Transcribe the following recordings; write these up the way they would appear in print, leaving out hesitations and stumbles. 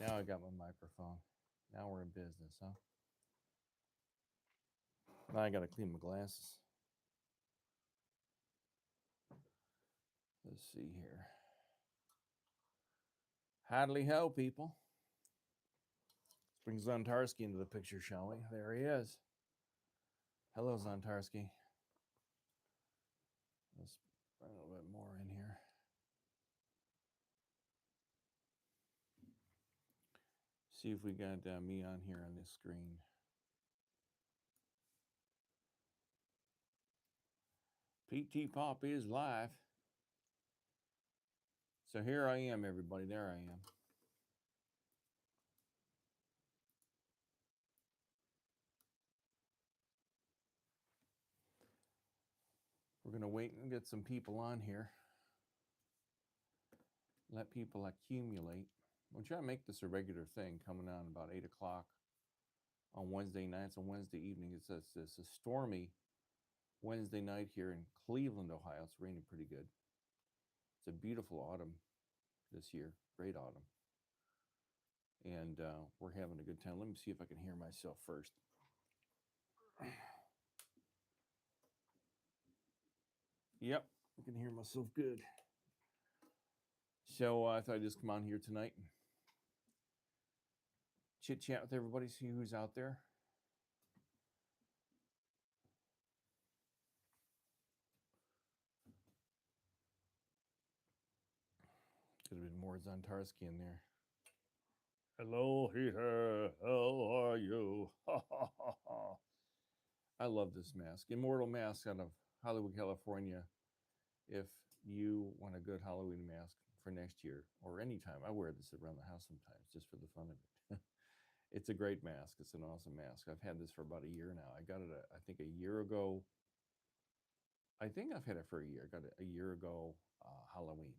Now I got my microphone. Now we're in business, huh? Now I got to clean my glasses. Let's see here. Howdy ho, people. Let's bring Zontarski into the picture, shall we? There he is. Hello, Zontarski. Let's bring a little bit more in here. See if we got me on here on this screen. PTPOP is live. So here I am, everybody. There I am. We're going to wait and get some people on here. Let people accumulate. We'll try to make this a regular thing, coming on about 8 o'clock on Wednesday nights and Wednesday evening. It's a stormy Wednesday night here in Cleveland, Ohio. It's raining pretty good. It's a beautiful autumn this year. Great autumn. And we're having a good time. Let me see if I can hear myself first. Yep, I can hear myself good. So I thought I'd just come on here tonight and chit chat with everybody, see who's out there. Could have been more Zontarski in there. Hello, here. How are you? I love this mask. Immortal mask out of Hollywood, California. If you want a good Halloween mask for next year or anytime, I wear this around the house sometimes just for the fun of it. It's a great mask. It's an awesome mask. I've had this for about a year now. I got it, I think, a year ago. I think I've had it for a year. I got it a year ago, Halloween.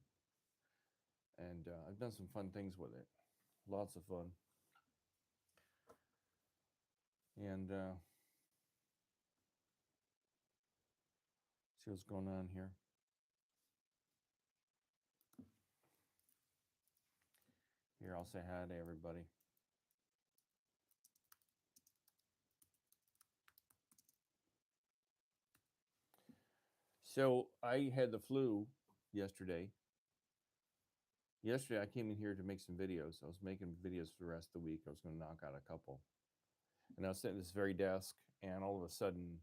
And I've done some fun things with it. Lots of fun. And see what's going on here. Here, I'll say hi to everybody. So I had the flu yesterday. Yesterday, I came in here to make some videos. I was making videos for the rest of the week. I was going to knock out a couple. And I was sitting at this very desk, and all of a sudden,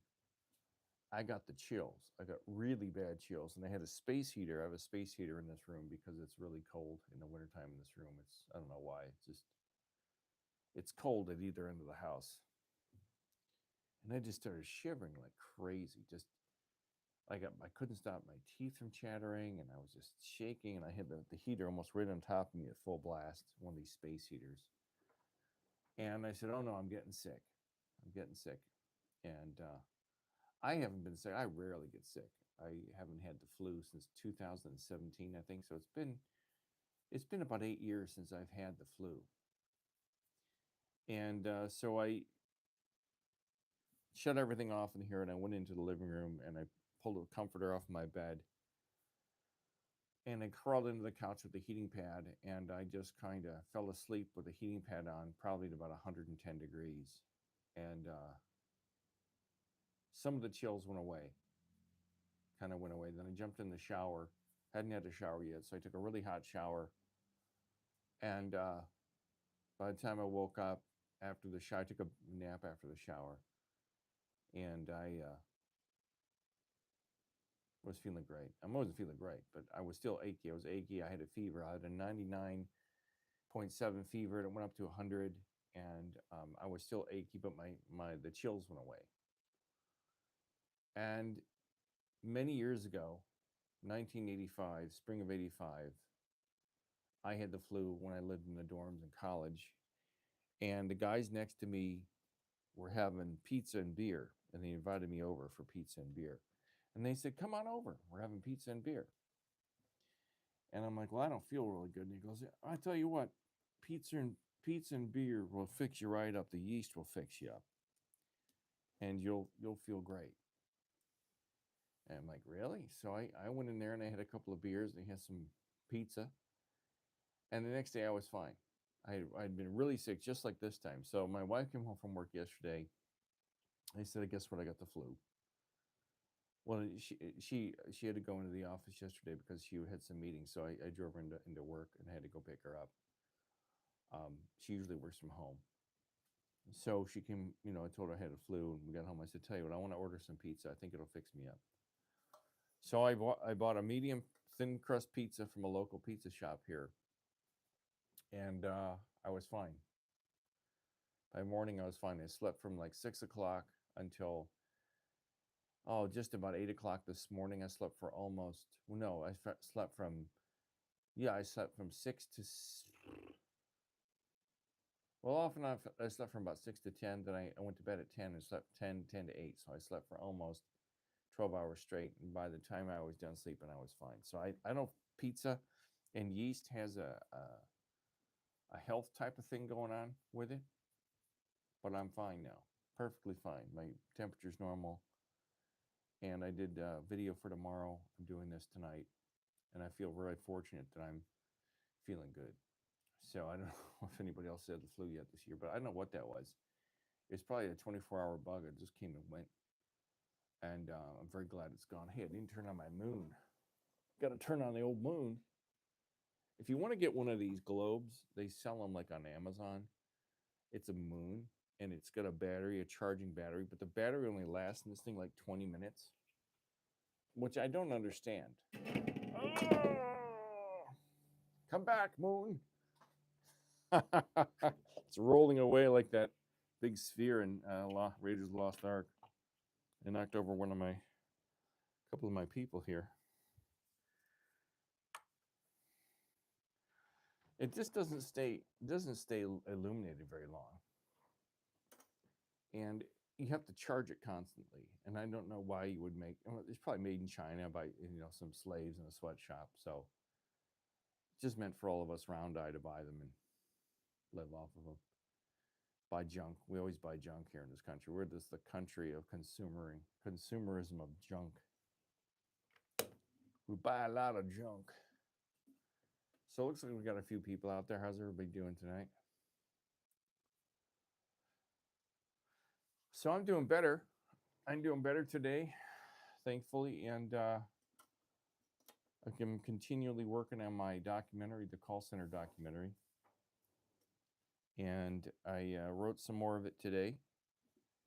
I got the chills. I got really bad chills. And I had a space heater. I have a space heater in this room because it's really cold in the wintertime in this room. I don't know why. It's cold at either end of the house. And I just started shivering like crazy. I couldn't stop my teeth from chattering, and I was just shaking, and I had the heater almost right on top of me at full blast, one of these space heaters. And I said, oh no, I'm getting sick. I'm getting sick. And I haven't been sick. I rarely get sick. I haven't had the flu since 2017, I think. So it's been about 8 years since I've had the flu. And so I shut everything off in here, and I went into the living room, and I pulled a comforter off my bed, and I crawled into the couch with the heating pad, and I just kind of fell asleep with the heating pad on, probably at about 110 degrees. And some of the chills went away, kind of went away. Then I jumped in the shower, hadn't had a shower yet, so I took a really hot shower. And by the time I woke up after the shower, I took a nap after the shower, and I was feeling great. I wasn't feeling great, but I was still achy. I was achy. I had a fever. I had a 99.7 fever, and it went up to 100, and I was still achy, but the chills went away. And many years ago, 1985, spring of 85, I had the flu when I lived in the dorms in college, and the guys next to me were having pizza and beer, and they invited me over for pizza and beer. And they said, come on over. We're having pizza and beer. And I'm like, well, I don't feel really good. And he goes, I tell you what, pizza and beer will fix you right up. The yeast will fix you up, and you'll feel great. And I'm like, really? So I went in there, and I had a couple of beers, and I had some pizza. And the next day I was fine. I'd been really sick, just like this time. So my wife came home from work yesterday. I said, "Guess what? I got the flu." Well, she had to go into the office yesterday because she had some meetings. So I drove her into work and I had to go pick her up. She usually works from home. So she came, I told her I had a flu, and we got home. I said, "Tell you what, I want to order some pizza. I think it'll fix me up." So I bought a medium thin crust pizza from a local pizza shop here, and I was fine. By morning, I was fine. I slept from like 6 o'clock until just about 8 o'clock this morning. I slept for almost no, slept from I slept from well, off and on. I slept from about 6 to 10. Then I went to bed at 10 and slept 10 to 8. So I slept for almost 12 hours straight. And by the time I was done sleeping, I was fine. So I know pizza and yeast has a health type of thing going on with it, but I'm fine now. Perfectly fine. My temperature's normal. And I did a video for tomorrow. I'm doing this tonight. And I feel very fortunate that I'm feeling good. So I don't know if anybody else had the flu yet this year, but I don't know what that was. It's probably a 24-hour bug. It just came and went. And I'm very glad it's gone. Hey, I didn't turn on my moon. Got to turn on the old moon. If you want to get one of these globes, they sell them like on Amazon. It's a moon, and it's got a battery, a charging battery, but the battery only lasts in this thing like 20 minutes, which I don't understand. Oh, come back, moon. It's rolling away like that big sphere in Raiders of the Lost Ark. I knocked over couple of my people here. It just doesn't stay illuminated very long, and you have to charge it constantly. And I don't know why you would make. It's probably made in China by some slaves in a sweatshop. So it's just meant for all of us round-eyed to buy them and live off of them. Buy junk. We always buy junk here in this country. We're just the country of consumerism of junk. We buy a lot of junk. So it looks like we got a few people out there. How's everybody doing tonight? So I'm doing better. I'm doing better today, thankfully, and I'm continually working on my documentary, the call center documentary. And I wrote some more of it today.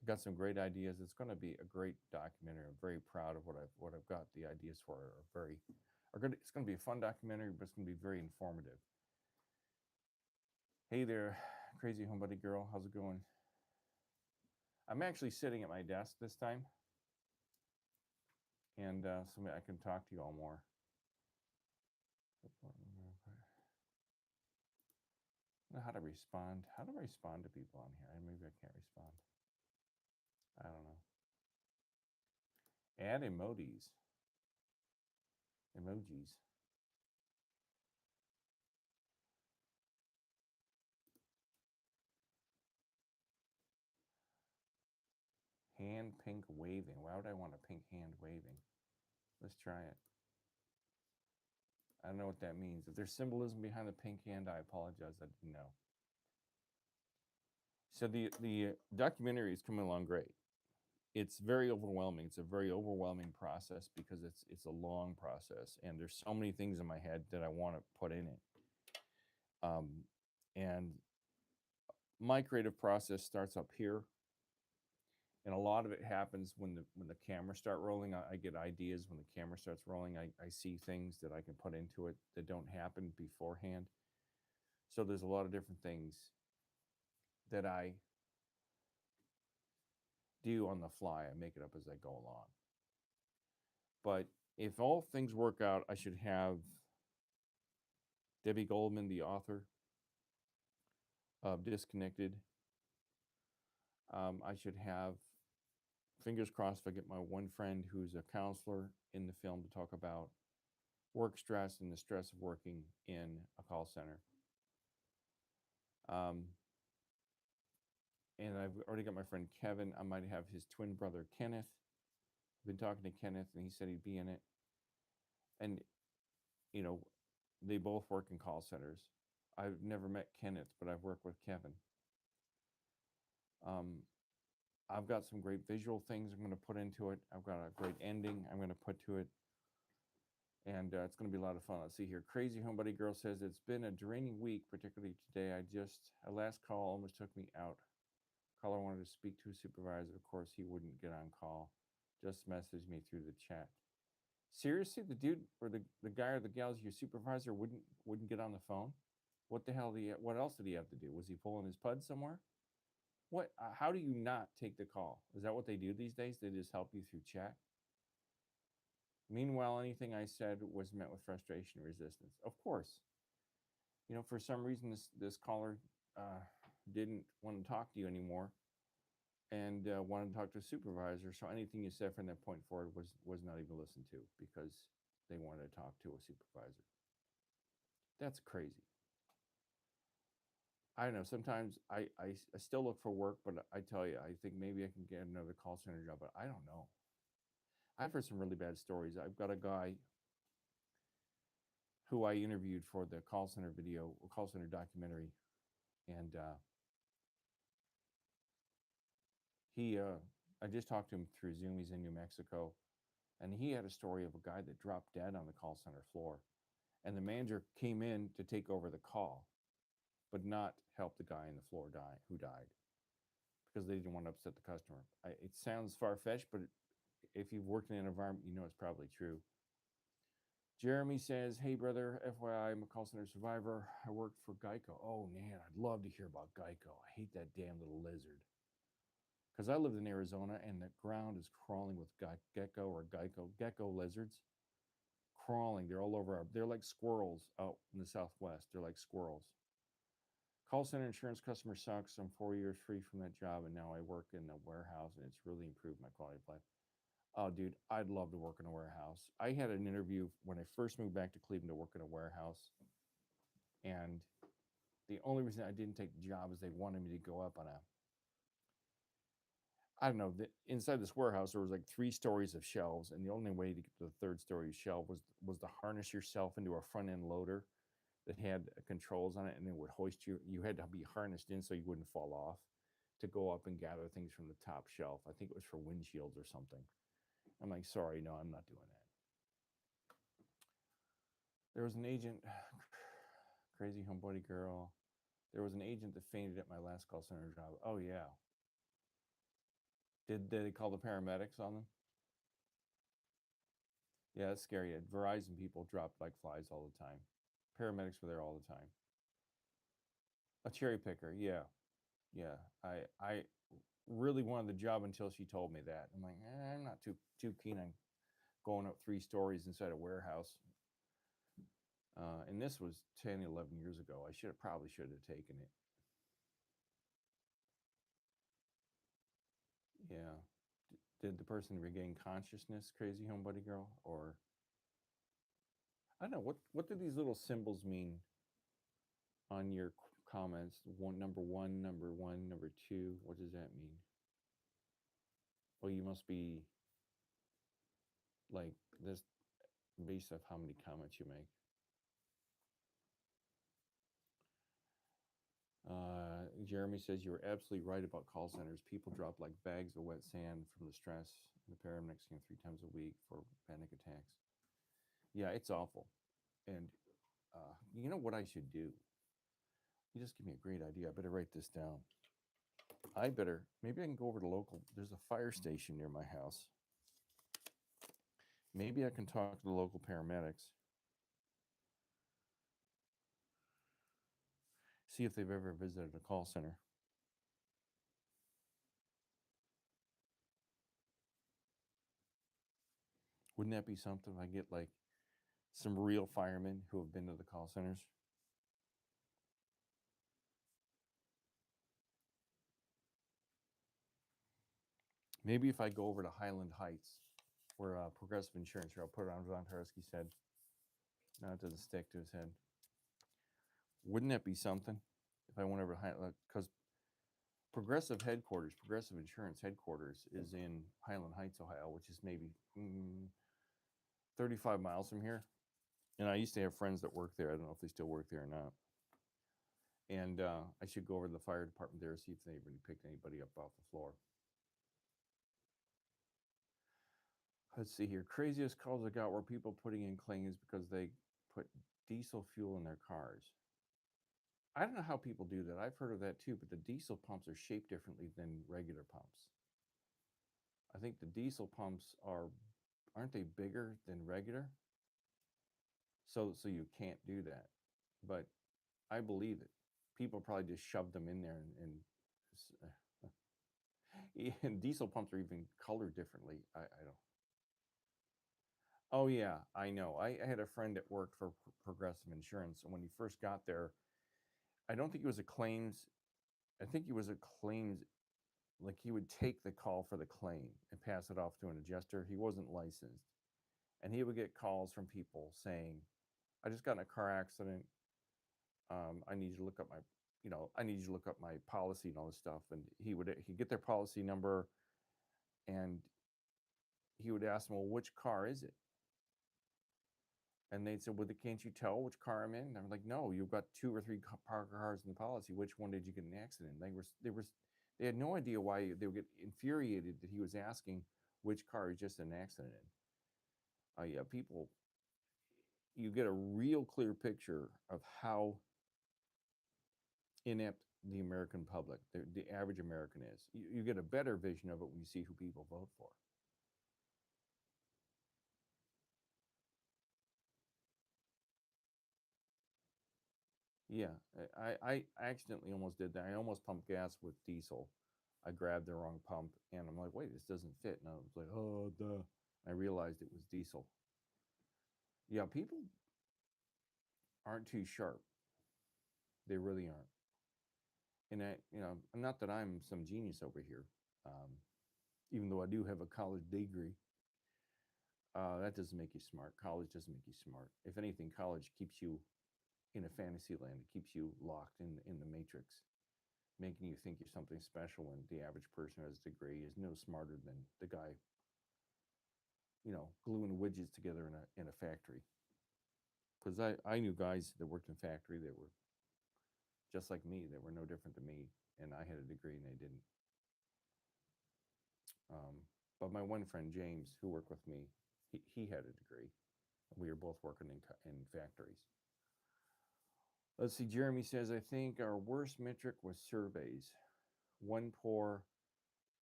Got some great ideas. It's going to be a great documentary. I'm very proud of what I've got. The ideas for it it's going to be a fun documentary, but it's going to be very informative. Hey there, crazy homebody girl. How's it going? I'm actually sitting at my desk this time, and so I can talk to you all more. How to respond? How do I respond to people on here? Maybe I can't respond. I don't know. Add emojis. Hand pink waving. Why would I want a pink hand waving? Let's try it. I don't know what that means. If there's symbolism behind the pink hand, I apologize. I didn't know. So the documentary is coming along great. It's very overwhelming. It's a very overwhelming process because it's a long process, and there's so many things in my head that I want to put in it. And my creative process starts up here, and a lot of it happens when the cameras start rolling. I get ideas when the camera starts rolling. I see things that I can put into it that don't happen beforehand. So there's a lot of different things that I do on the fly. I make it up as I go along. But if all things work out, I should have Debbie Goldman, the author of Disconnected. I should have, fingers crossed, if I get my one friend who's a counselor in the film to talk about work stress and the stress of working in a call center. And I've already got my friend Kevin. I might have his twin brother Kenneth. I've been talking to Kenneth, and he said he'd be in it. And they both work in call centers. I've never met Kenneth, but I've worked with Kevin. I've got some great visual things I'm going to put into it. I've got a great ending I'm going to put to it. And it's going to be a lot of fun. Let's see here. Crazy Homebody Girl says, it's been a draining week, particularly today. A last call almost took me out. Caller wanted to speak to a supervisor. Of course, he wouldn't get on call. Just messaged me through the chat. Seriously, the dude or the guy or the gal's your supervisor wouldn't get on the phone? What the hell what else did he have to do? Was he pulling his pud somewhere? What how do you not take the call? Is that what they do these days? They just help you through chat? Meanwhile, anything I said was met with frustration and resistance. Of course. You know, for some reason this caller didn't want to talk to you anymore and wanted to talk to a supervisor. So anything you said from that point forward was not even listened to because they wanted to talk to a supervisor. That's crazy. I don't know. Sometimes I still look for work, but I tell you, I think maybe I can get another call center job, but I don't know. I've heard some really bad stories. I've got a guy who I interviewed for the call center video, call center documentary, and I just talked to him through Zoom. He's in New Mexico, and he had a story of a guy that dropped dead on the call center floor, and the manager came in to take over the call, but not help the guy on the floor who died because they didn't want to upset the customer. It sounds far-fetched, but if you've worked in an environment, you know it's probably true. Jeremy says, hey, brother, FYI, I'm a call center survivor. I worked for Geico. Oh, man, I'd love to hear about Geico. I hate that damn little lizard. Because I lived in Arizona, and the ground is crawling with gecko lizards. Crawling. They're all over. They're like squirrels out in the Southwest. They're like squirrels. Call center insurance customer sucks. I'm 4 years free from that job, and now I work in a warehouse, and it's really improved my quality of life. Oh, dude, I'd love to work in a warehouse. I had an interview when I first moved back to Cleveland to work in a warehouse. And the only reason I didn't take the job is they wanted me to go up on I don't know, inside this warehouse, there was like 3 stories of shelves. And the only way to get to the 3rd story shelf was to harness yourself into a front end loader that had controls on it. And it would hoist you. You had to be harnessed in so you wouldn't fall off to go up and gather things from the top shelf. I think it was for windshields or something. I'm like, sorry, no, I'm not doing that. There was an agent, crazy homebody girl. There was an agent that fainted at my last call center job. Oh, yeah. Did they call the paramedics on them? Yeah, that's scary. At Verizon, people dropped like flies all the time. Paramedics were there all the time. A cherry picker, yeah. Yeah. I really wanted the job until she told me that. I'm like, I'm not too keen on going up 3 stories inside a warehouse. And this was 10, 11 years ago. I probably should have taken it. Yeah. Did the person regain consciousness, crazy homebody girl? Or I don't know, what do these little symbols mean on your comments? Number one, number 2. What does that mean? Well, you must be like this based off how many comments you make. Jeremy says you were absolutely right about call centers. People drop like bags of wet sand from the stress. The paramedics came 3 times a week for panic attacks. Yeah, it's awful. And you know what I should do? You just give me a great idea. I better write this down. Maybe I can go over to local. There's a fire station near my house. Maybe I can talk to the local paramedics. See if they've ever visited a call center. Wouldn't that be something? I get like some real firemen who have been to the call centers. Maybe if I go over to Highland Heights, where Progressive Insurance, here, I'll put it on Von Tarski's head. No, it doesn't stick to his head. Wouldn't that be something if I went over to Highland? Because Progressive Insurance headquarters is in Highland Heights, Ohio, which is maybe 35 miles from here. And I used to have friends that worked there. I don't know if they still work there or not. And I should go over to the fire department there, see if they really picked anybody up off the floor. Let's see here. Craziest calls I got were people putting in claims because they put diesel fuel in their cars. I don't know how people do that. I've heard of that too, but the diesel pumps are shaped differently than regular pumps. I think the diesel pumps aren't they bigger than regular? So you can't do that. But I believe it. People probably just shoved them in there and diesel pumps are even colored differently. I don't. Oh yeah, I know. I had a friend that worked for Progressive Insurance, and when he first got there, I don't think it was a claims. I think it was a claims. Like he would take the call for the claim and pass it off to an adjuster. He wasn't licensed, and he would get calls from people saying, "I just got in a car accident. I need you to look up I need you to look up my policy and all this stuff." And he'd get their policy number, and he would ask them, "Well, which car is it?" And they'd say, "Well, can't you tell which car I'm in?" And I'm like, "No, you've got 2 or 3 cars in the policy. Which one did you get in an accident?" They had no idea why they would get infuriated that he was asking which car is just an accident in. Yeah, people, you get a real clear picture of how inept the American public, the average American is. You get a better vision of it when you see who people vote for. Yeah, I accidentally almost did that. I almost pumped gas with diesel. I grabbed the wrong pump, and I'm like, wait, this doesn't fit. And I was like, oh, duh. I realized it was diesel. Yeah, people aren't too sharp. They really aren't. And not that I'm some genius over here, even though I do have a college degree. That doesn't make you smart. College doesn't make you smart. If anything, college keeps you in a fantasy land. It keeps you locked in the matrix, making you think you're something special when the average person who has a degree is no smarter than the guy, gluing widgets together in a factory. Because I knew guys that worked in factory that were just like me, that were no different than me, and I had a degree and they didn't. But my one friend James, who worked with me, he had a degree. We were both working in factories. Let's see. Jeremy says, I think our worst metric was surveys. 1 poor,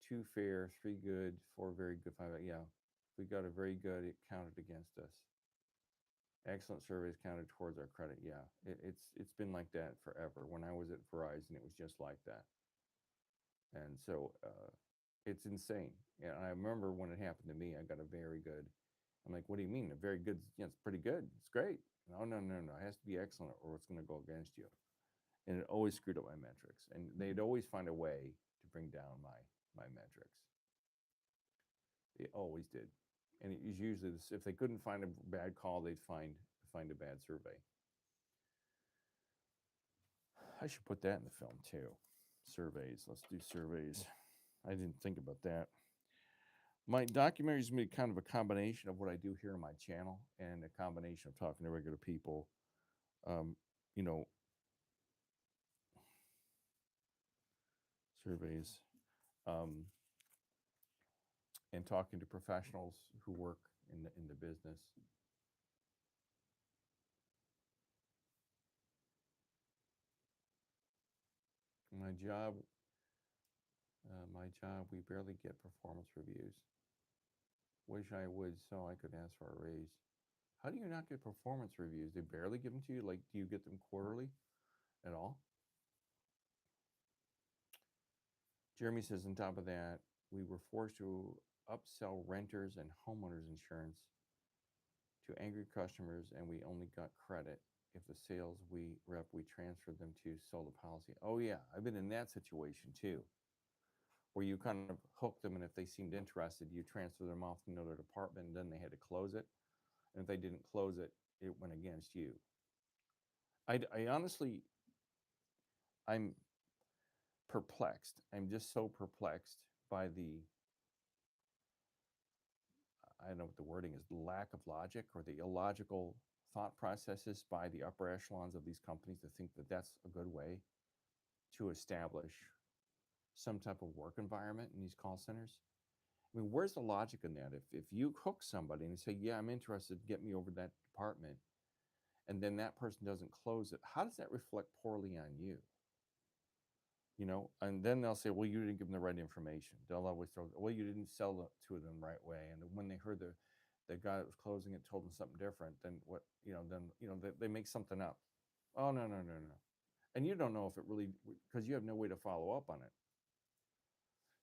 2 fair, 3 good, 4 very good, 5. Yeah, we got a very good. It counted against us. Excellent surveys counted towards our credit. Yeah, it's been like that forever. When I was at Verizon, it was just like that. And so it's insane. And I remember when it happened to me, I got a very good. I'm like, what do you mean? A very good? Yeah, it's pretty good. It's great. No, no, no, no. It has to be excellent, or it's going to go against you. And it always screwed up my metrics. And they'd always find a way to bring down my metrics. They always did. And it was usually this, if they couldn't find a bad call, they'd find a bad survey. I should put that in the film too. Surveys. Let's do surveys. I didn't think about that. My documentary is going to be kind of a combination of what I do here on my channel and a combination of talking to regular people. You know, surveys, and talking to professionals who work in the business. My job, we barely get performance reviews. Wish I would, so I could ask for a raise. How do you not get performance reviews? They barely give them to you. Like, do you get them quarterly at all? Jeremy says, on top of that, we were forced to upsell renters and homeowners insurance to angry customers, and we only got credit if the sales rep we transferred them to sold the policy. Oh yeah, I've been in that situation too, where you kind of hook them, and if they seemed interested, you transfer them off to another department, and then they had to close it. And if they didn't close it, it went against you. I honestly, I'm perplexed. I'm just so perplexed by I don't know what the wording is, the lack of logic or the illogical thought processes by the upper echelons of these companies to think that that's a good way to establish some type of work environment in these call centers. I mean, where's the logic in that? If you hook somebody and say, "Yeah, I'm interested, get me over to that department," and then that person doesn't close it, how does that reflect poorly on you? You know, and then they'll say, "Well, you didn't give them the right information." They'll always throw, "Well, you didn't sell it to them the right way." And when they heard the guy that was closing it told them something different, then what? They make something up. Oh, no, no, no, no. And you don't know if it really, because you have no way to follow up on it.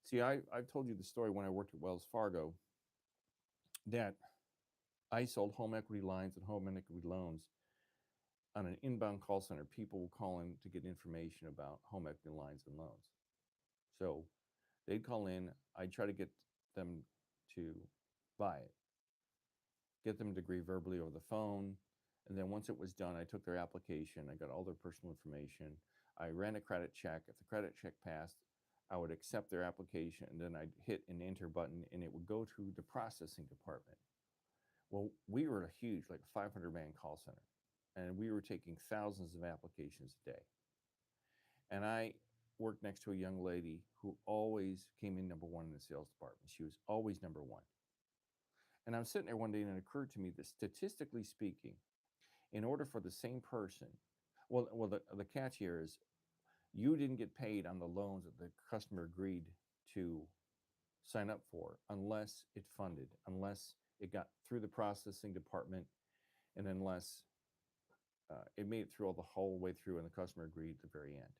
See, I've told you the story when I worked at Wells Fargo that I sold home equity lines and home equity loans on an inbound call center. People will call in to get information about home equity lines and loans. So they'd call in. I'd try to get them to buy it, get them to agree verbally over the phone. And then once it was done, I took their application. I got all their personal information. I ran a credit check. If the credit check passed, I would accept their application, and then I'd hit an enter button, and it would go to the processing department. Well, we were a huge, like 500-man call center, and we were taking thousands of applications a day. And I worked next to a young lady who always came in number one in the sales department. She was always number one. And I was sitting there one day, and it occurred to me that statistically speaking, in order for the same person, the catch here is you didn't get paid on the loans that the customer agreed to sign up for unless it funded, unless it got through the processing department, and unless it made it through all the whole way through and the customer agreed at the very end.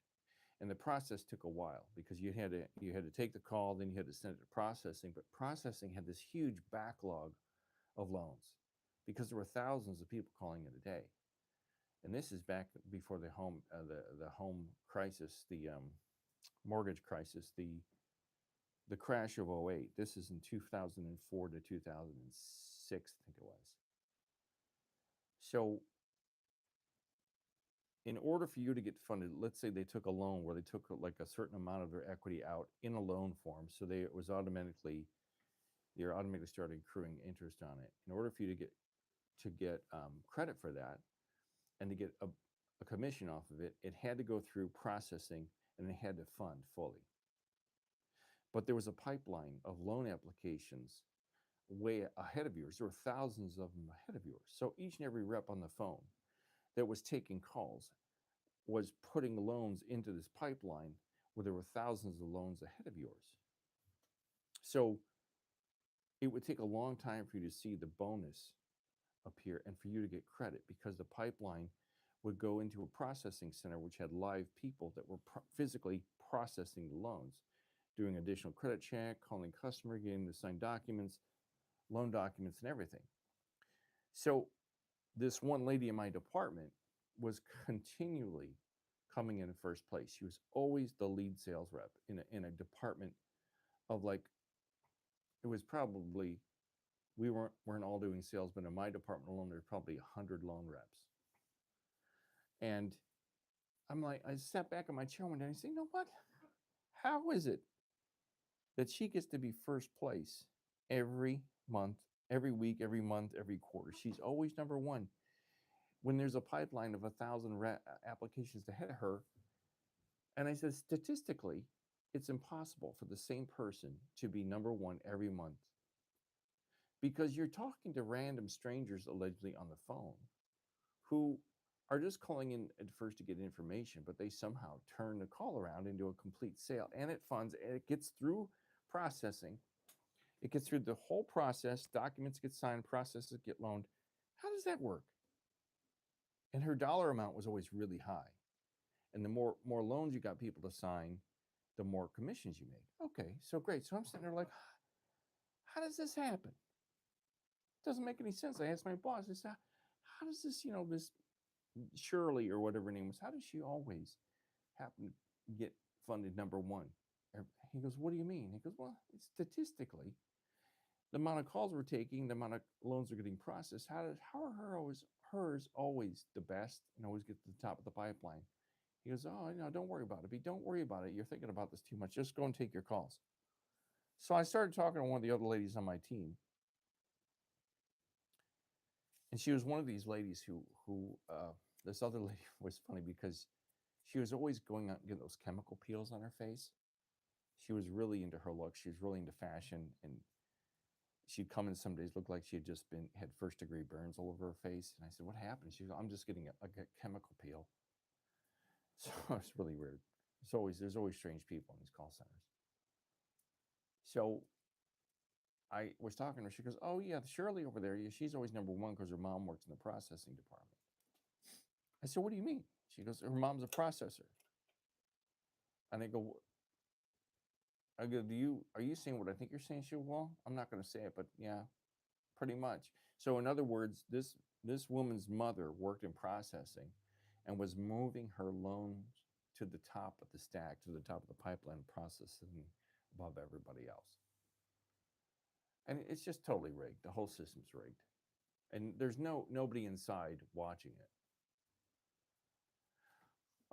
And the process took a while because you had to take the call, then you had to send it to processing. But processing had this huge backlog of loans because there were thousands of people calling in a day. And this is back before the home crisis, the mortgage crisis, the crash of 08. This is in 2004 to 2006, I think it was. So in order for you to get funded, let's say they took a loan where they took like a certain amount of their equity out in a loan form, so they're automatically starting accruing interest on it. In order for you to get credit for that and to get a commission off of it, it had to go through processing and it had to fund fully. But there was a pipeline of loan applications way ahead of yours. There were thousands of them ahead of yours. So each and every rep on the phone that was taking calls was putting loans into this pipeline where there were thousands of loans ahead of yours. So it would take a long time for you to see the bonus appear and for you to get credit because the pipeline would go into a processing center which had live people that were physically processing the loans, doing additional credit check, calling customer, getting them to sign documents, loan documents, and everything. So this one lady in my department was continually coming in first place. She was always the lead sales rep in a department of like, it was probably, we weren't all doing sales, but in my department alone, there's probably 100 loan reps. And I'm like, I sat back in my chair one day and I said, you know what? How is it that she gets to be first place every month, every week, every month, every quarter? She's always number one. When there's a pipeline of 1,000 applications ahead of her. And I said, statistically, it's impossible for the same person to be number one every month because you're talking to random strangers allegedly on the phone who are just calling in at first to get information, but they somehow turn the call around into a complete sale, and it funds, and it gets through processing. It gets through the whole process. Documents get signed, processes get loaned. How does that work? And her dollar amount was always really high. And the more loans you got people to sign, the more commissions you made. Okay, so great. So I'm sitting there like, how does this happen? It doesn't make any sense. I asked my boss, I said, how does this, this Shirley or whatever her name was, how does she always happen to get funded number one? He goes, what do you mean? He goes, well, statistically, the amount of calls we're taking, the amount of loans are getting processed, how are hers always the best and always get to the top of the pipeline? He goes, oh, don't worry about it. B, don't worry about it. You're thinking about this too much. Just go and take your calls. So I started talking to one of the other ladies on my team. And she was one of these ladies who this other lady was funny because She was always going out and getting those chemical peels on her face. She was really into her look. She was really into fashion, and she'd come in some days look like she had just been had first degree burns all over her face. And I said, "What happened?" She goes, "I'm just getting a chemical peel." So it's really weird. There's always strange people in these call centers. So I was talking to her. She goes, "Oh yeah, Shirley over there. Yeah, she's always number one because her mom works in the processing department." I said, "What do you mean?" She goes, "Her mom's a processor." And I go, are you saying what I think you're saying?" She goes, "Well, I'm not going to say it, but yeah, pretty much." So in other words, this woman's mother worked in processing and was moving her loans to the top of the stack, to the top of the pipeline, processing above everybody else. And it's just totally rigged. The whole system's rigged. And there's nobody inside watching it.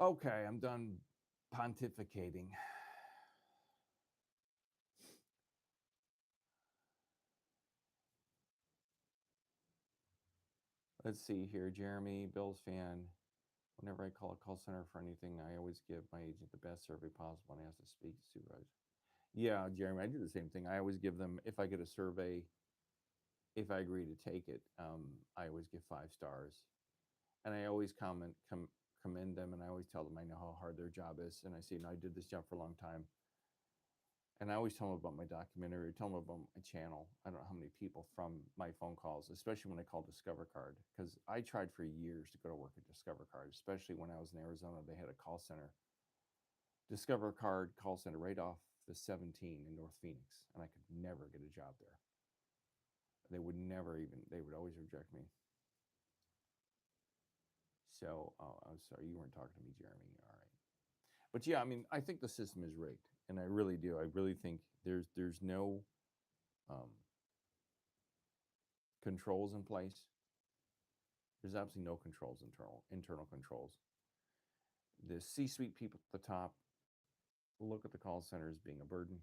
Okay, I'm done pontificating. Let's see here. Jeremy, Bill's fan. Whenever I call a call center for anything, I always give my agent the best survey possible and ask to speak to supervisor. Yeah, Jeremy, I do the same thing. I always give them, if I get a survey, if I agree to take it, I always give 5 stars. And I always commend them, and I always tell them I know how hard their job is. And I say, I did this job for a long time. And I always tell them about my documentary, tell them about my channel. I don't know how many people from my phone calls, especially when I call Discover Card, because I tried for years to go to work at Discover Card, especially when I was in Arizona. They had a call center, Discover Card call center right off the 17 in North Phoenix, and I could never get a job there. They would always reject me. So, I'm sorry, you weren't talking to me, Jeremy. All right. But yeah, I mean, I think the system is rigged, and I really do. I really think there's no um, controls in place. There's absolutely no controls, internal controls. The C-suite people at the top look at the call center as being a burden,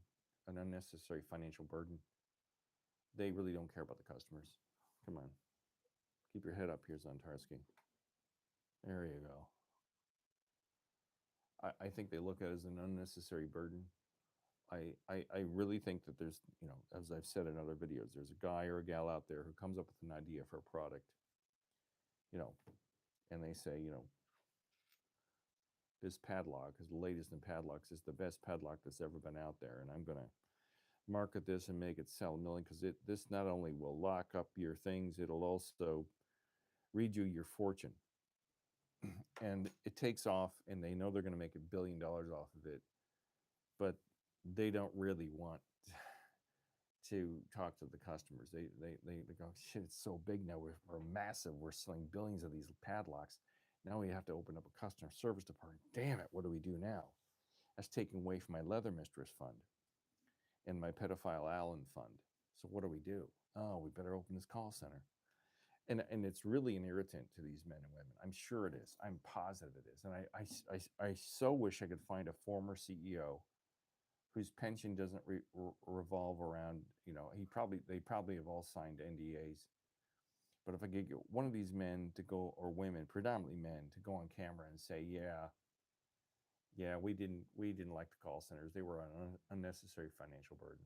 an unnecessary financial burden. They really don't care about the customers. Come on, keep your head up here, Zontarski. There you go. I think they look at it as an unnecessary burden. I really think that there's, as I've said in other videos, there's a guy or a gal out there who comes up with an idea for a product, and they say, this padlock is the latest in padlocks, is the best padlock that's ever been out there, and I'm going to market this and make it sell a million, because this not only will lock up your things, it'll also read you your fortune. And it takes off, and they know they're going to make $1 billion off of it, but they don't really want to talk to the customers. They go, shit, it's so big now. We're massive. We're selling billions of these padlocks. Now we have to open up a customer service department. Damn it, what do we do now? That's taken away from my Leather Mistress fund and my Pedophile Allen fund. So what do we do? Oh, we better open this call center. And it's really an irritant to these men and women. I'm sure it is. I'm positive it is. And I so wish I could find a former CEO whose pension doesn't revolve around, they probably have all signed NDAs. But if I could get one of these men to go, or women, predominantly men, to go on camera and say, yeah, we didn't like the call centers. They were an unnecessary financial burden.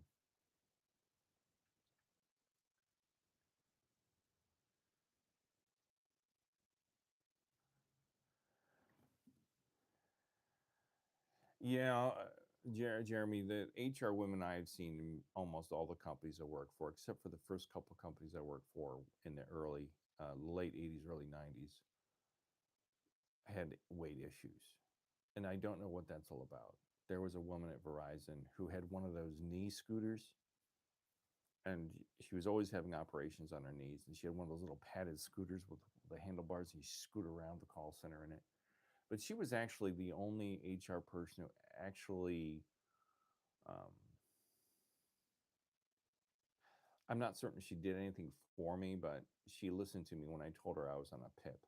Yeah, Jeremy, the HR women I have seen in almost all the companies I work for, except for the first couple companies I worked for in the late 80s, early 90s, had weight issues. And I don't know what that's all about. There was a woman at Verizon who had one of those knee scooters, and she was always having operations on her knees. And she had one of those little padded scooters with the handlebars, and you scoot around the call center in it. But she was actually the only HR person who actually, I'm not certain she did anything for me, but she listened to me when I told her I was on a PIP.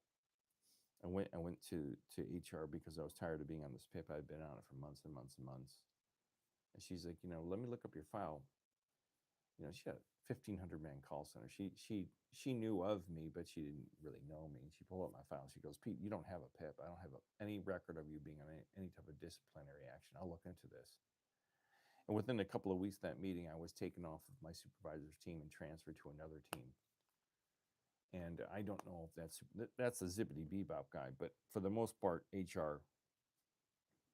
I went to HR because I was tired of being on this PIP. I'd been on it for months and months and months. And she's like, let me look up your file. she had a 1,500 man call center. She knew of me, but she didn't really know me. And she pulled up my file. She goes, Pete, you don't have a PIP. I don't have any record of you being on any type of disciplinary action. I'll look into this. And within a couple of weeks of that meeting, I was taken off of my supervisor's team and transferred to another team. And I don't know if that's a zippity bebop guy, but for the most part, HR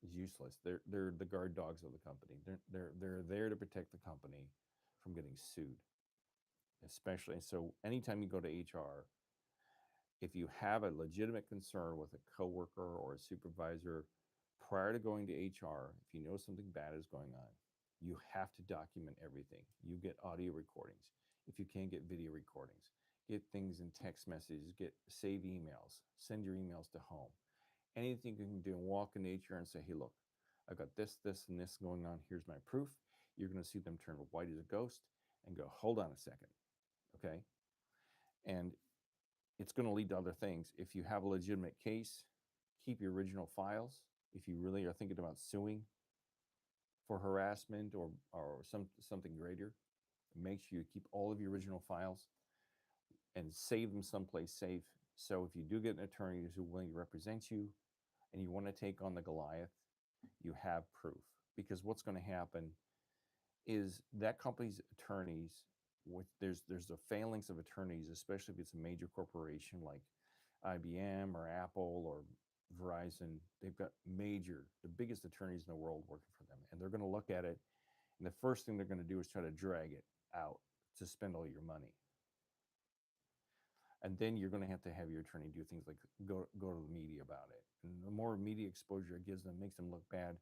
is useless. They're the guard dogs of the company. They're there to protect the company from getting sued. Especially so, anytime you go to HR, if you have a legitimate concern with a coworker or a supervisor, prior to going to HR, if you know something bad is going on, you have to document everything. You get audio recordings. If you can't get video recordings, get things in text messages, save emails, send your emails to home. Anything you can do, and walk in HR and say, hey, look, I've got this, and this going on. Here's my proof. You're going to see them turn white as a ghost and go, hold on a second. Okay. And it's going to lead to other things. If you have a legitimate case, keep your original files. If you really are thinking about suing for harassment or something greater, make sure you keep all of your original files and save them someplace safe. So if you do get an attorney who's willing to represent you and you want to take on the Goliath, you have proof. Because what's going to happen is that company's attorneys, there's the failings of attorneys, especially if it's a major corporation like IBM or Apple or Verizon. They've got the biggest attorneys in the world working for them, and they're going to look at it, and the first thing they're going to do is try to drag it out to spend all your money. And then you're going to have your attorney do things like go to the media about it. And the more media exposure it gives them, makes them look bad,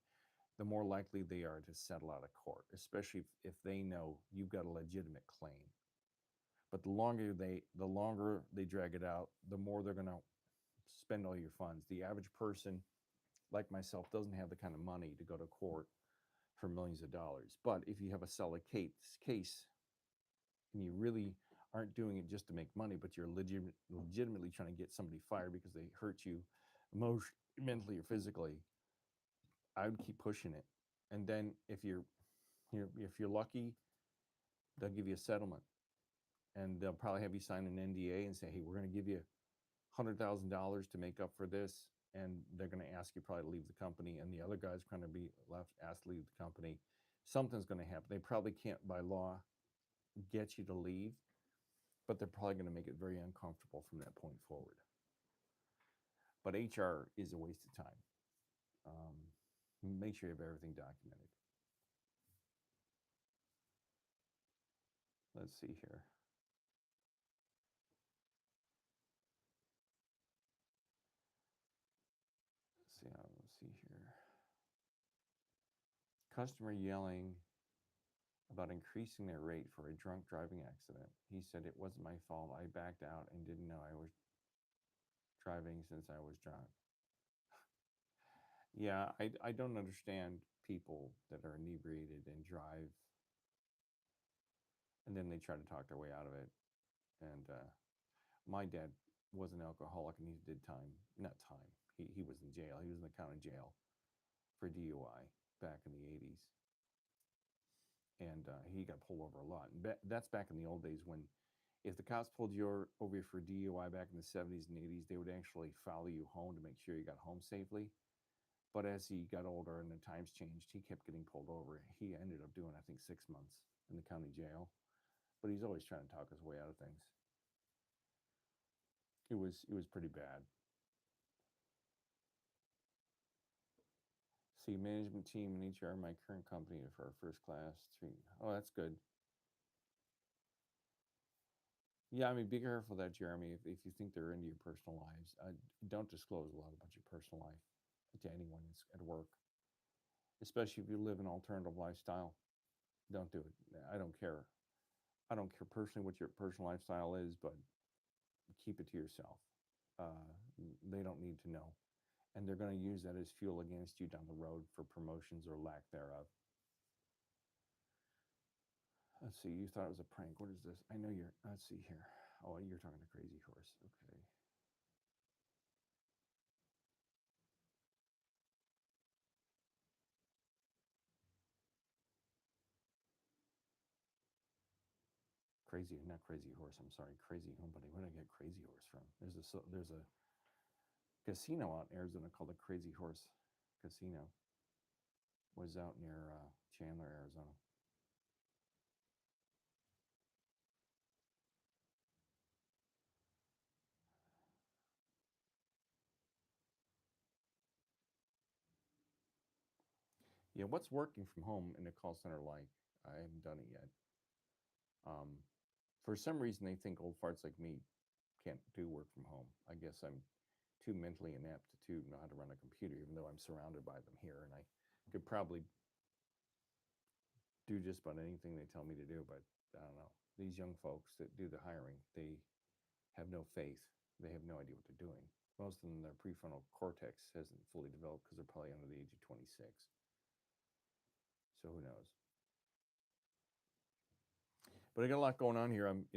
the more likely they are to settle out of court, especially if they know you've got a legitimate claim. But the longer they drag it out, the more they're going to spend all your funds. The average person, like myself, doesn't have the kind of money to go to court for millions of dollars. But if you have a solid case and you really aren't doing it just to make money, but you're legitimately trying to get somebody fired because they hurt you emotionally, mentally, or physically, I would keep pushing it. And then if you're lucky, they'll give you a settlement, and they'll probably have you sign an NDA and say, hey, we're going to give you $100,000 to make up for this, and they're going to ask you probably to leave the company, and the other guy's going to be asked to leave the company. Something's going to happen. They probably can't, by law, get you to leave, but they're probably going to make it very uncomfortable from that point forward. But HR is a waste of time. Make sure you have everything documented. Let's see here. Let's see here. Customer yelling about increasing their rate for a drunk driving accident. He said it wasn't my fault. I backed out and didn't know I was driving since I was drunk. Yeah, I don't understand people that are inebriated and drive, and then they try to talk their way out of it. And my dad was an alcoholic, and he did time. Not time. He was in jail. He was in the county jail for DUI back in the 80s. And he got pulled over a lot. And that's back in the old days when if the cops pulled you over for DUI back in the 70s and 80s, they would actually follow you home to make sure you got home safely. But as he got older and the times changed, he kept getting pulled over. He ended up doing, I think, 6 months in the county jail. But he's always trying to talk his way out of things. It was pretty bad. See, management team and HR, my current company for our first class 3. Oh, that's good. Yeah, I mean, be careful of that, Jeremy. If you think they're into your personal lives, don't disclose a lot about your personal life to anyone at work, especially if you live an alternative lifestyle. Don't do it. I don't care. I don't care personally what your personal lifestyle is, but keep it to yourself. They don't need to know. And they're going to use that as fuel against you down the road for promotions or lack thereof. Let's see, you thought it was a prank. What is this? I know let's see here. Oh, you're talking to Crazy Horse. Okay. not Crazy Horse. I'm sorry, Crazy Homebody. Where did I get Crazy Horse from? There's a casino out in Arizona called the Crazy Horse Casino. Was out near Chandler, Arizona. Yeah, what's working from home in a call center like? I haven't done it yet. For some reason, they think old farts like me can't do work from home. I guess I'm too mentally inept to know how to run a computer, even though I'm surrounded by them here, and I could probably do just about anything they tell me to do. But I don't know. These young folks that do the hiring, they have no faith. They have no idea what they're doing. Most of them, their prefrontal cortex hasn't fully developed because they're probably under the age of 26. So who knows? But I got a lot going on here. I'm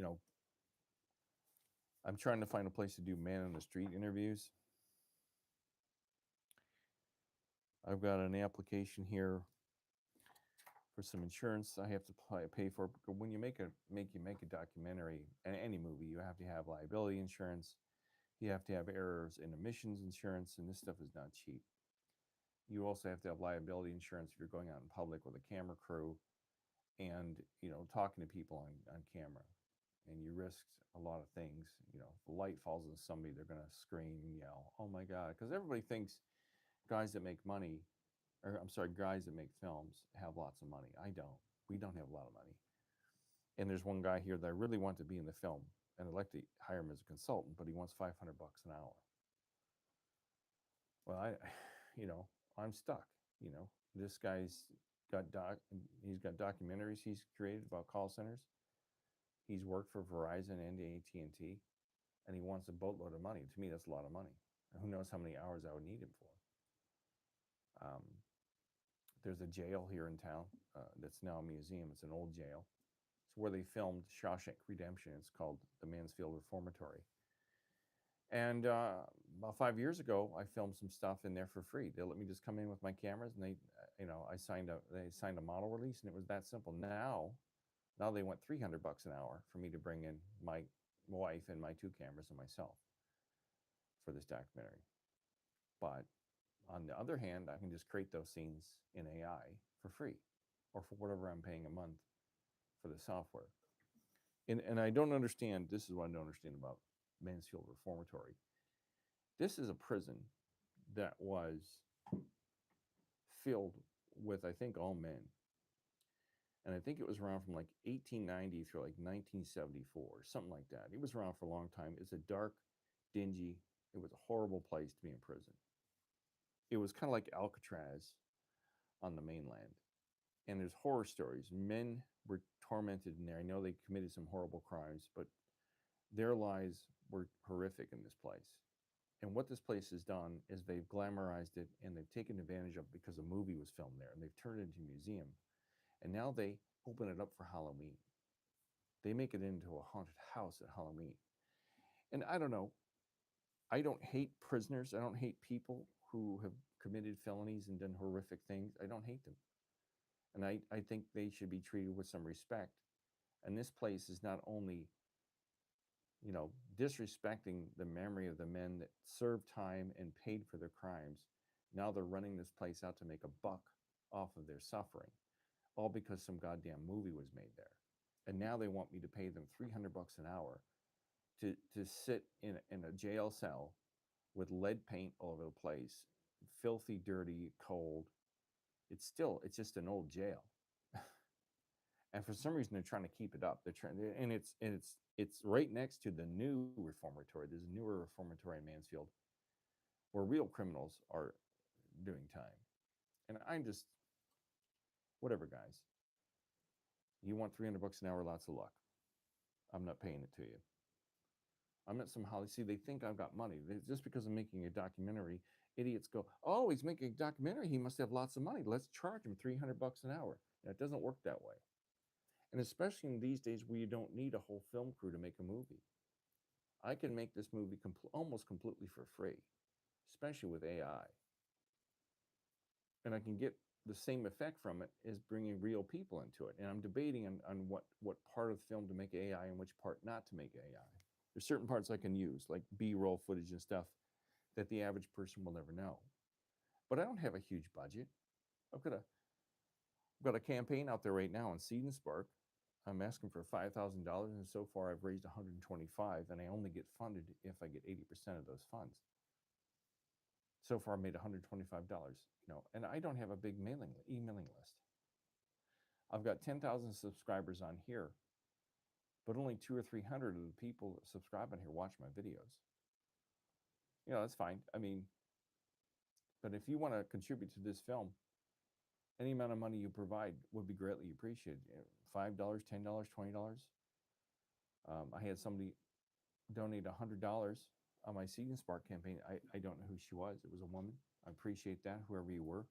trying to find a place to do man on the street interviews. I've got an application here for some insurance I have to pay for. When you make a documentary and any movie, you have to have liability insurance. You have to have errors in emissions insurance, and this stuff is not cheap. You also have to have liability insurance if you're going out in public with a camera crew and talking to people on camera. And you risk a lot of things. If the light falls on somebody, they're going to scream and yell, "Oh my God!" Because everybody thinks guys that make money, or I'm sorry, guys that make films have lots of money. I don't. We don't have a lot of money. And there's one guy here that I really want to be in the film, and I'd like to hire him as a consultant, but he wants $500 an hour. Well, I'm stuck. This guy's he's got documentaries he's created about call centers. He's worked for Verizon and AT&T, and he wants a boatload of money. To me, that's a lot of money. And who knows how many hours I would need him for. There's a jail here in town that's now a museum. It's an old jail. It's where they filmed Shawshank Redemption. It's called the Mansfield Reformatory. And about 5 years ago, I filmed some stuff in there for free. They let me just come in with my cameras, and they signed a model release, and it was that simple. Now they want $300 an hour for me to bring in my wife and my 2 cameras and myself for this documentary. But on the other hand, I can just create those scenes in AI for free, or for whatever I'm paying a month for the software. And I don't understand. This is what I don't understand about Mansfield Reformatory. This is a prison that was filled with, I think, all men. And I think it was around from like 1890 through like 1974, something like that. It was around for a long time. It's a dark, dingy, it was a horrible place to be in prison. It was kind of like Alcatraz on the mainland. And there's horror stories. Men were tormented in there. I know they committed some horrible crimes, but their lives were horrific in this place. And what this place has done is they've glamorized it, and they've taken advantage of it because a movie was filmed there, and they've turned it into a museum. And now they open it up for Halloween. They make it into a haunted house at Halloween. And I don't know. I don't hate prisoners. I don't hate people who have committed felonies and done horrific things. I don't hate them. And I think they should be treated with some respect. And this place is not only, disrespecting the memory of the men that served time and paid for their crimes. Now they're running this place out to make a buck off of their suffering, all because some goddamn movie was made there. And now they want me to pay them $300 an hour to sit in a jail cell with lead paint all over the place, filthy, dirty, cold. It's just an old jail. And for some reason, they're trying to keep it up. And it's right next to the new reformatory. There's a newer reformatory in Mansfield where real criminals are doing time. And I'm just, whatever, guys. You want $300 an hour? Lots of luck. I'm not paying it to you. I'm not some Holly. See, they think I've got money. Just because I'm making a documentary, idiots go, "Oh, he's making a documentary. He must have lots of money. Let's charge him $300 an hour." And it doesn't work that way. And especially in these days where you don't need a whole film crew to make a movie. I can make this movie almost completely for free, especially with AI. And I can get the same effect from it is bringing real people into it. And I'm debating on what part of film to make AI and which part not to make AI. There's certain parts I can use, like B-roll footage and stuff, that the average person will never know. But I don't have a huge budget. I've got a campaign out there right now on Seed and Spark. I'm asking for $5,000, and so far I've raised 125, and I only get funded if I get 80% of those funds. So far, I made $125. And I don't have a big emailing list. I've got 10,000 subscribers on here, but only 200 or 300 of the people that subscribe on here watch my videos. That's fine. I mean, but if you want to contribute to this film, any amount of money you provide would be greatly appreciated. $5, $10, $20. I had somebody donate $100 on my Seed and Spark campaign. I don't know who she was. It was a woman. I appreciate that, whoever you were.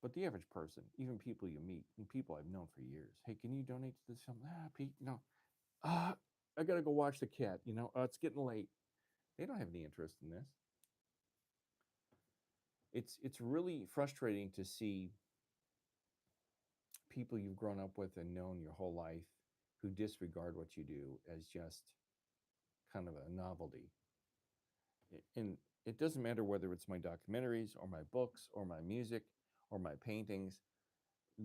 But the average person, even people you meet and people I've known for years, hey, can you donate to this film? Pete, no. I got to go watch the cat. It's getting late. They don't have any interest in this. It's really frustrating to see people you've grown up with and known your whole life who disregard what you do as just kind of a novelty. And it doesn't matter whether it's my documentaries or my books or my music or my paintings.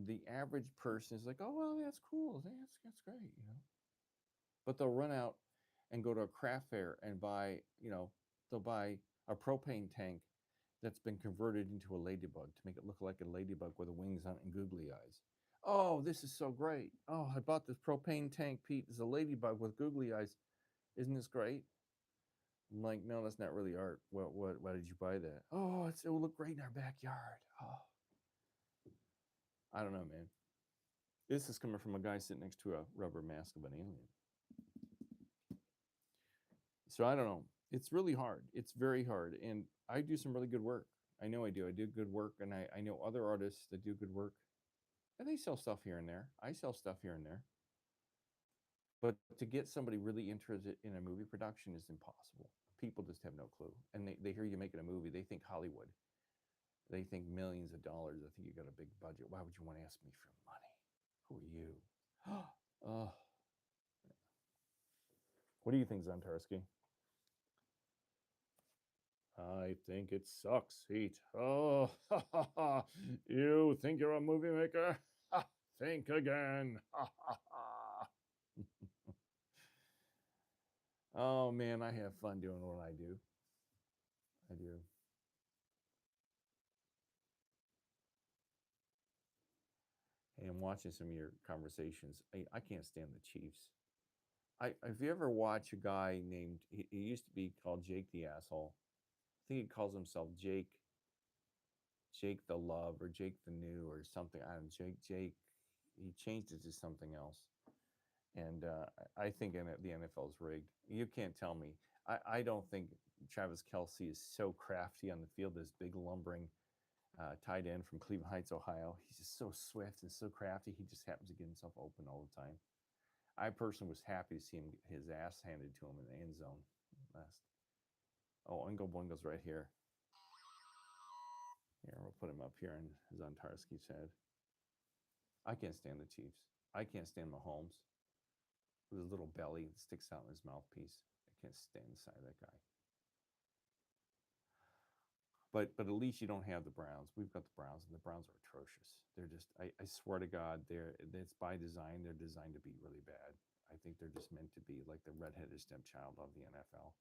The average person is like, oh, well, that's cool. That's great, But they'll run out and go to a craft fair and buy, they'll buy a propane tank that's been converted into a ladybug to make it look like a ladybug with the wings on it and googly eyes. Oh, this is so great. Oh, I bought this propane tank, Pete. It's a ladybug with googly eyes. Isn't this great? I'm like, no, that's not really art. Why did you buy that? Oh, it will look great in our backyard. Oh, I don't know, man. This is coming from a guy sitting next to a rubber mask of an alien. So I don't know. It's really hard. It's very hard. And I do some really good work. I know I do. I do good work. And I know other artists that do good work. And they sell stuff here and there. I sell stuff here and there. But to get somebody really interested in a movie production is impossible. People just have no clue. And they hear you making a movie. They think Hollywood. They think millions of dollars. I think you got a big budget. Why would you want to ask me for money? Who are you? Oh. What do you think, Zontarski? I think it sucks, Heat. Oh, you think you're a movie maker? Think again. Oh, man, I have fun doing what I do. I do. Hey, I'm watching some of your conversations. I can't stand the Chiefs. If you ever watch a guy named, he used to be called Jake the Asshole. I think he calls himself Jake the Love or Jake the New or something. I don't know, Jake. He changed it to something else. And I think the NFL is rigged. You can't tell me. I don't think Travis Kelce is so crafty on the field, this big lumbering tight end from Cleveland Heights, Ohio. He's just so swift and so crafty. He just happens to get himself open all the time. I personally was happy to see him get his ass handed to him in the end zone last. Oh, Oingo Boingo's right here. Here, we'll put him up here in Zontarski's head. I can't stand the Chiefs. I can't stand Mahomes with his little belly that sticks out in his mouthpiece. I can't stand the side of that guy. But at least you don't have the Browns. We've got the Browns, and the Browns are atrocious. They're just, I swear to God, it's by design. They're designed to be really bad. I think they're just meant to be like the redheaded stepchild of the NFL.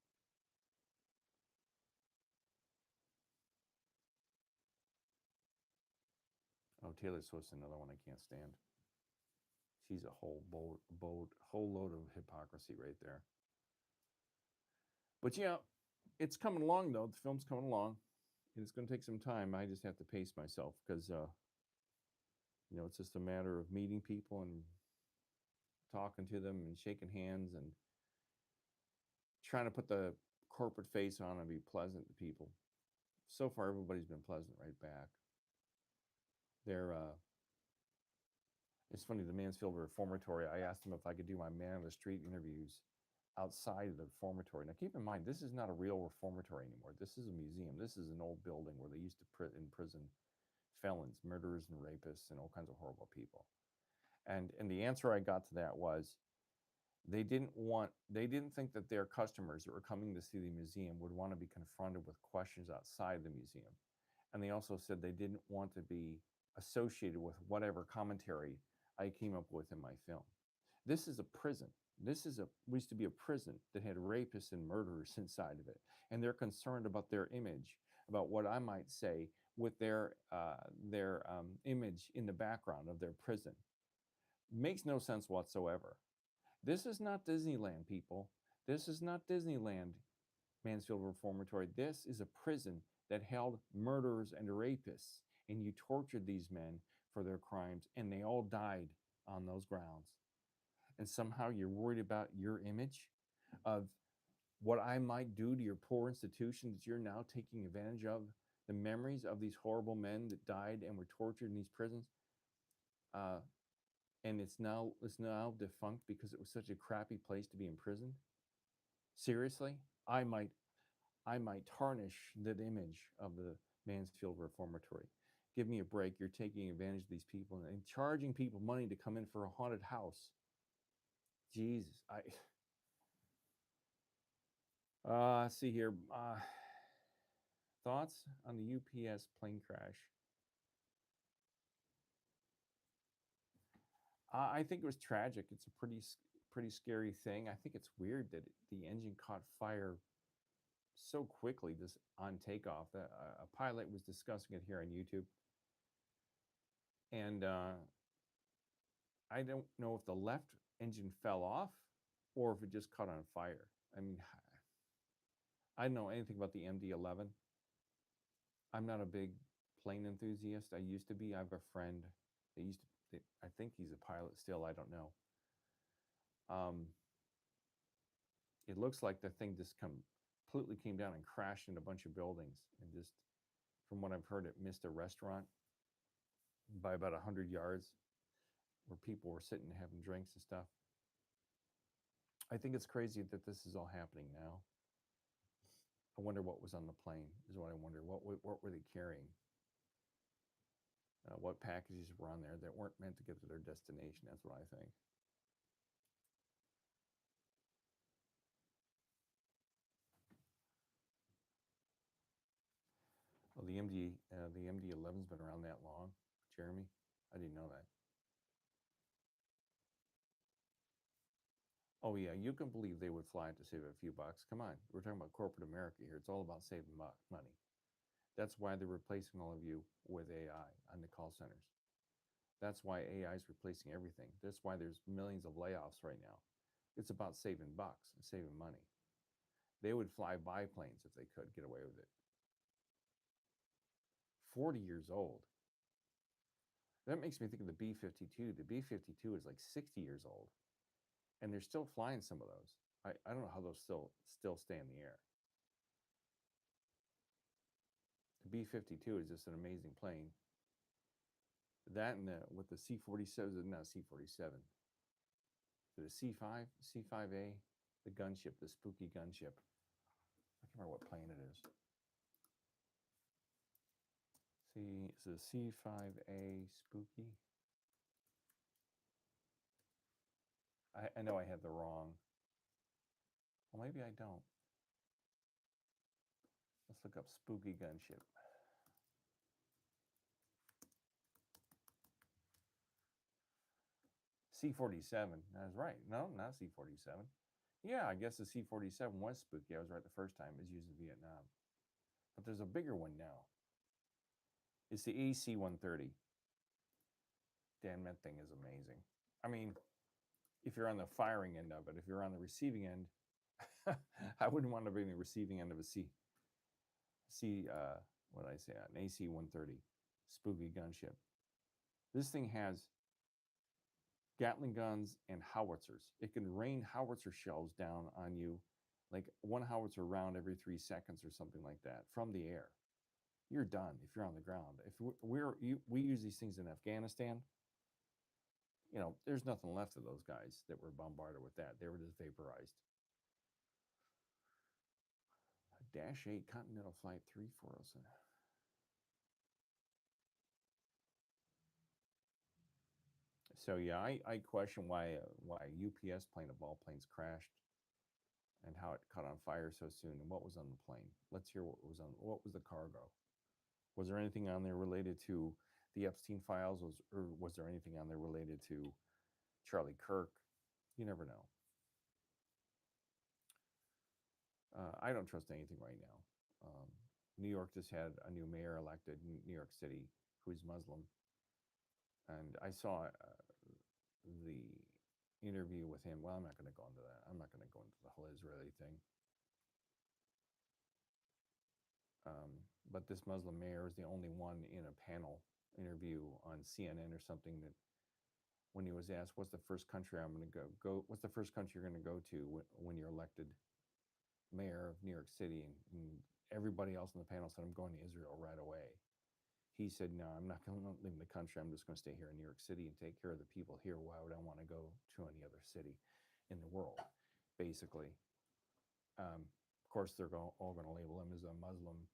Oh, Taylor Swift's another one I can't stand. She's a whole load of hypocrisy right there. But yeah, it's coming along though. The film's coming along. It's going to take some time. I just have to pace myself because, it's just a matter of meeting people and talking to them and shaking hands and trying to put the corporate face on and be pleasant to people. So far, everybody's been pleasant right back. It's funny, the Mansfield Reformatory, I asked them if I could do my man on the street interviews outside of the reformatory. Now, keep in mind, this is not a real reformatory anymore. This is a museum. This is an old building where they used to imprison felons, murderers and rapists and all kinds of horrible people. And the answer I got to that was they didn't think that their customers that were coming to see the museum would want to be confronted with questions outside the museum. And they also said they didn't want to be associated with whatever commentary I came up with in my film. This is a prison. Used to be a prison that had rapists and murderers inside of it. And they're concerned about their image, about what I might say with their image in the background of their prison. Makes no sense whatsoever. This is not Disneyland, people. This is not Disneyland, Mansfield Reformatory. This is a prison that held murderers and rapists, and you tortured these men for their crimes, and they all died on those grounds. And somehow you're worried about your image of what I might do to your poor institution that you're now taking advantage of, the memories of these horrible men that died and were tortured in these prisons. And it's now defunct because it was such a crappy place to be imprisoned. Seriously, I might tarnish that image of the Mansfield Reformatory. Give me a break. You're taking advantage of these people and charging people money to come in for a haunted house. Jesus, let's see here. Thoughts on the UPS plane crash? I think it was tragic. It's a pretty scary thing. I think it's weird that the engine caught fire so quickly just on takeoff. That a pilot was discussing it here on YouTube, and I don't know if the left engine fell off or if it just caught on fire. I mean, I don't know anything about the MD-11. I'm not a big plane enthusiast. I used to be. I have a friend that I think he's a pilot still. I don't know. It looks like the thing just completely came down and crashed into a bunch of buildings, and just, from what I've heard, it missed a restaurant by about 100 yards where people were sitting and having drinks and stuff. I think it's crazy that this is all happening now. I wonder what was on the plane is what I wonder. What were they carrying? What packages were on there that weren't meant to get to their destination? That's what I think. Well, the MD-11's been around that long, Jeremy. I didn't know that. Oh yeah, you can believe they would fly it to save a few bucks. Come on, we're talking about corporate America here. It's all about saving money. That's why they're replacing all of you with AI on the call centers. That's why AI is replacing everything. That's why there's millions of layoffs right now. It's about saving bucks and saving money. They would fly biplanes if they could get away with it. 40 years old. That makes me think of the B-52. The B-52 is like 60 years old, and they're still flying some of those. I don't know how those still stay in the air. The B-52 is just an amazing plane. That and with the C-47, not C-47, the C-5, C-5A, the gunship, the spooky gunship. I can't remember what plane it is. See, it's a C-5A spooky. I know I had the wrong. Well, maybe I don't. Let's look up spooky gunship. C-47. That's right. No, not C-47. Yeah, I guess the C-47 was spooky. I was right the first time. It was used in Vietnam. But there's a bigger one now. It's the AC-130. Damn, that thing is amazing. I mean, if you're on the firing end of it, if you're on the receiving end, I wouldn't want to be in the receiving end of a what did I say? An AC-130 spooky gunship. This thing has Gatling guns and howitzers. It can rain howitzer shells down on you, like one howitzer round every 3 seconds or something like that from the air. You're done if you're on the ground. If we use these things in Afghanistan, you know, there's nothing left of those guys that were bombarded with that. They were just vaporized. Dash 8 Continental Flight 3407. So yeah, I question why a UPS plane of all planes crashed and how it caught on fire so soon and what was on the plane. Let's hear what was the cargo. Was there anything on there related to the Epstein files, or was there anything on there related to Charlie Kirk? You never know. I don't trust anything right now. New York just had a new mayor elected in New York City who's Muslim, and I saw the interview with him. Well, I'm not going to go into that. I'm not going to go into the whole Israeli thing. But this Muslim mayor is the only one in a panel interview on CNN or something that when he was asked, "What's the first country I'm going to go? What's the first country you're going to go to when you're elected mayor of New York City?" And everybody else in the panel said, "I'm going to Israel right away." He said, "No, I'm not going to leave the country. I'm just going to stay here in New York City and take care of the people here. Why would I want to go to any other city in the world?" Basically, of course, they're all going to label him as a Muslim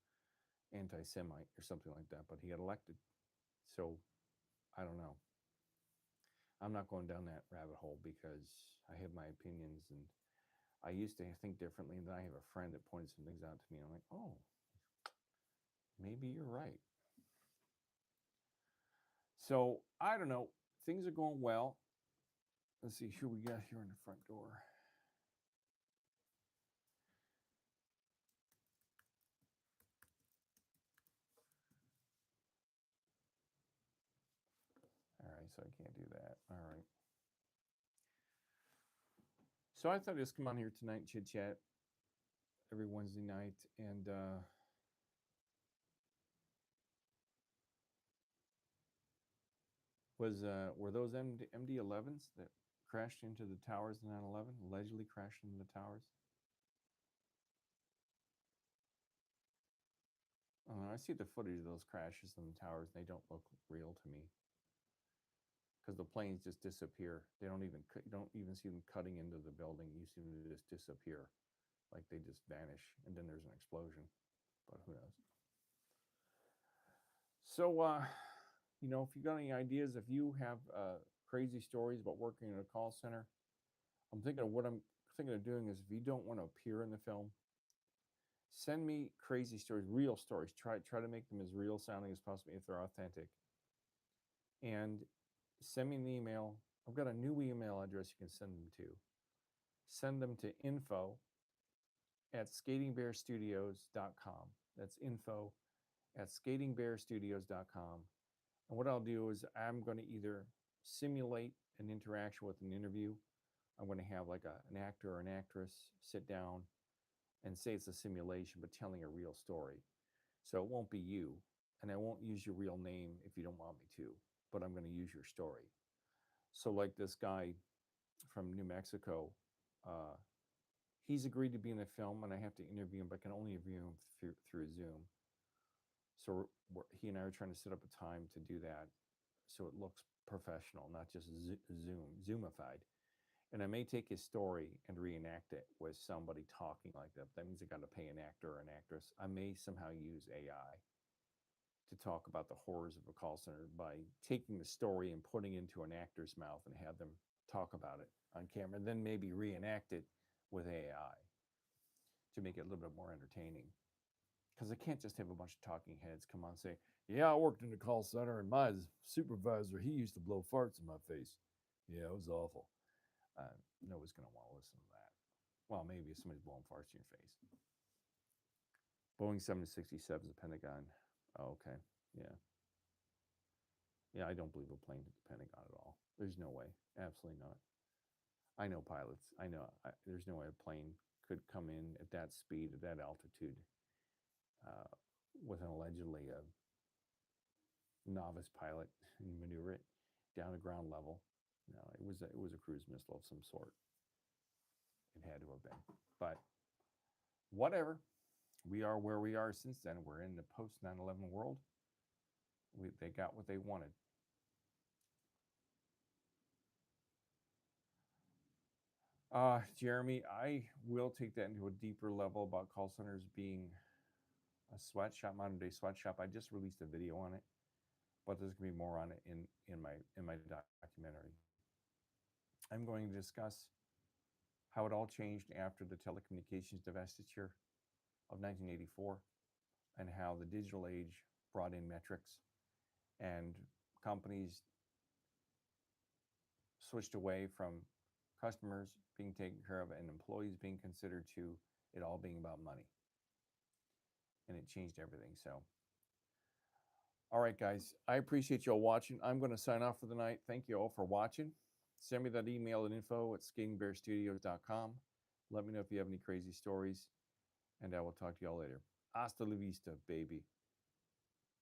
anti-Semite or something like that. But he got elected, so I don't know. I'm not going down that rabbit hole because I have my opinions, and I used to think differently. And then I have a friend that pointed some things out to me, and I'm like, oh, maybe you're right. So I don't know. Things are going well. Let's see who we got here in the front door. All right, so I can't do that. All right. So I thought I'd just come on here tonight and chit chat every Wednesday night, and were those MD-11s that crashed into the towers in 9/11, allegedly crashed into the towers? I see the footage of those crashes in the towers. And they don't look real to me because the planes just disappear. They don't even you don't even see them cutting into the building. You see them just disappear, like they just vanish, and then there's an explosion. But who knows? So, if you got any ideas, if you have crazy stories about working in a call center, I'm thinking of what I'm thinking of doing is if you don't want to appear in the film, send me crazy stories, real stories. Try to make them as real sounding as possible if they're authentic. And send me an email. I've got a new email address you can send them to. Send them to info@skatingbearstudios.com. That's info@skatingbearstudios.com. And what I'll do is I'm going to either simulate an interaction with an interview. I'm going to have like an actor or an actress sit down and say it's a simulation, but telling a real story. So it won't be you, and I won't use your real name if you don't want me to, but I'm going to use your story. So like this guy from New Mexico, he's agreed to be in the film, and I have to interview him, but I can only interview him through Zoom. So he and I are trying to set up a time to do that so it looks professional, not just Zoomified. And I may take his story and reenact it with somebody talking like that. That means I got to pay an actor or an actress. I may somehow use AI to talk about the horrors of a call center by taking the story and putting it into an actor's mouth and have them talk about it on camera, and then maybe reenact it with AI to make it a little bit more entertaining. Because I can't just have a bunch of talking heads come on and say, "Yeah, I worked in the call center, and my supervisor, he used to blow farts in my face. Yeah, it was awful." Nobody's going to want to listen to that. Well, maybe if somebody's blowing farts in your face. Boeing 767 is the Pentagon. Oh, okay. Yeah. Yeah, I don't believe a plane hit the Pentagon at all. There's no way. Absolutely not. I know pilots. I know there's no way a plane could come in at that speed, at that altitude, with an allegedly a novice pilot and maneuver it down to ground level. No, it was a cruise missile of some sort. It had to have been. But whatever. We are where we are since then. We're in the post 9/11 world. They got what they wanted. Jeremy, I will take that into a deeper level about call centers being a sweatshop, modern day sweatshop. I just released a video on it. but there's going to be more on it in my documentary. I'm going to discuss how it all changed after the telecommunications divestiture of 1984 and how the digital age brought in metrics and companies switched away from customers being taken care of and employees being considered to it all being about money. And it changed everything. So, all right, guys, I appreciate you all watching. I'm going to sign off for the night. Thank you all for watching. Send me that email at info@skatingbearstudios.com. Let me know if you have any crazy stories, and I will talk to you all later. Hasta la vista, baby.